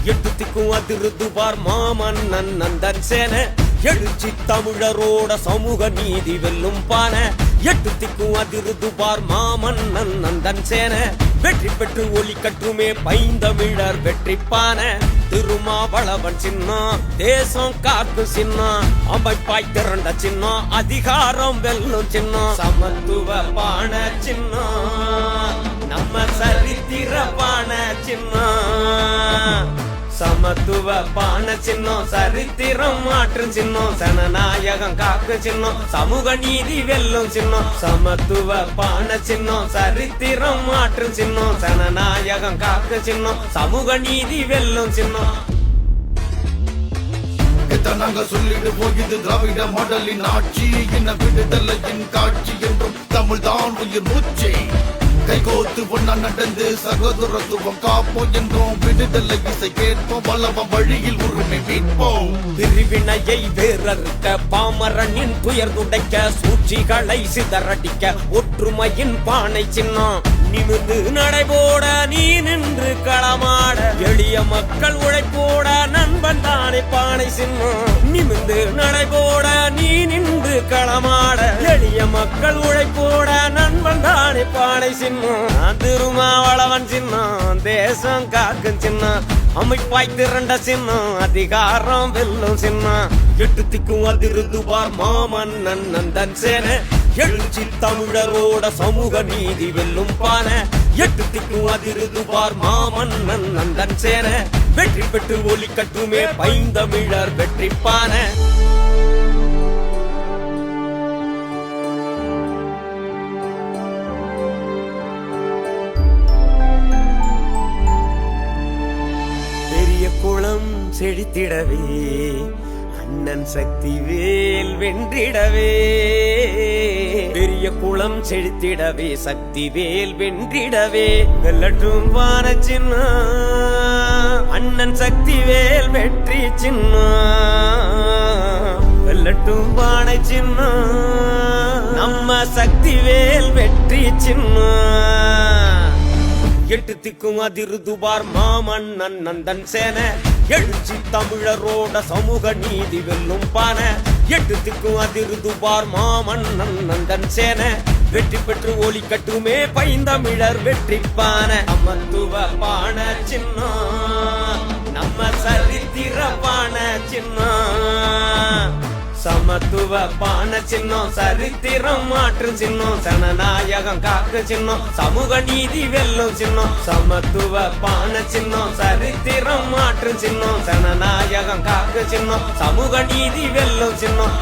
எட்டு திக்கும் அதிருதுவார் மாமன்னன் நந்தன் சேன எழுச்சி தமிழரோட சமூக நீதி வெல்லும் பான எட்டு திக்கும் அதிருதுவார் மாமன்னன் நந்தன் சேன வெற்றி பெற்று ஒலி கட்டுமே பைந்தமிழர் வெற்றி பான திருமாவளவன் சின்னம் தேசம் காக்கு சின்னம் அமைப்பாய் திரண்ட சின்னம் அதிகாரம் வெல்லும் சின்னம் சமத்துவ பான சின்னம் நம்ம சரித்திர பான சின்னம் சமத்துவ பான சின்னம் சரித்திரம் மாற்றும் சின்னம் சனநாயகம் காக்கு சின்னம் சமூக நீதி வெல்லும் சின்னம் சமத்துவ பான சின்னம் சரித்திரம் மாற்றும் சின்னம் சனநாயகம் காக்கு சின்னம் சமூக நீதி வெல்லும் சின்னம் நாங்க சொல்லிட்டு போகுது திராவிட மாடலின் ஆட்சி என்ன விடுதலையின் காட்சி என்றும் தமிழ் தான் உயிர் மூச்சு கைகோத்து ஒன்னா நடந்து சகோதரத்துவம் காப்போம் என்றோம் விடுதலை இசை கேட்போம் வல்லவம் வழியில் உரிமை மீட்போம் பிரிவினையை வேறறுக்க பாமரனின் துயர் துடைக்க சூழ்ச்சிகளை சிதறடிக்க ஒற்றுமையின் பானை சின்னம் நிமிர்ந்து நடைபோட நீ நின்று களமாட எளிய மக்கள் உழைப்போட நண்பன் தானே பானை சின்னம் நிமிர்ந்து நடைபோட நீ நின்று களமாட எளிய மக்கள் உழைப்போட நண்பன் தானே பானை சின்னம் திருமாவளவன் சின்னம் தேசம் காக்கும் சின்னம் அமைப்பாய் திரண்ட சின்னம் அதிகாரம் வெல்லும் சின்னம் எட்டு திக்கும் அதிருதுவார் மாமன்னன் நந்தன் சேன எழுச்சி தமிழரோட சமூக நீதி வெல்லும் பான எட்டு திக்கும் அதிருதுவார் மாமன்னன் நந்தன் சேன வெற்றி பெற்று ஒலி கட்டுமே பைந்தமிழர் வெற்றி பான குளம் செழித்திடவே அண்ணன் சக்தி வேல் வென்றிடவே பெரிய குளம் செழித்திடவே சக்தி வேல் வென்றிடவே வெல்லட்டும் வான சின்னம் அண்ணன் சக்தி வேல் வெற்றி சின்னம் வெல்லட்டும் வான சின்னம் நம்ம சக்தி வேல் வெற்றி சின்னம் எட்டு திக்கும் அதிருதுவார் மாமன்னன் நந்தன் சேன எழுச்சி தமிழரோட சமூக நீதி வெல்லும் பான எட்டு திக்கும் அதிருதுவார் மாமன்னன் நந்தன் சேன வெற்றி பெற்று ஒலி கட்டுமே பைந்தமிழர் வெற்றி பான சமத்துவ பான சின்னம் நம்ம சரித்திர பான சின்னம் சமத்துவ பான சின்னம் சரித்திரம் மாற்றும் சின்னம் சனநாயகம் காக்கு சின்னம் சமூக நீதி வெல்லும் சின்னம் சமத்துவ பான சின்னம் சரித்திரம் மாற்றும் சின்னம் சனநாயகம் காக்கு சின்னம் சமூக நீதி வெல்லும் சின்னம்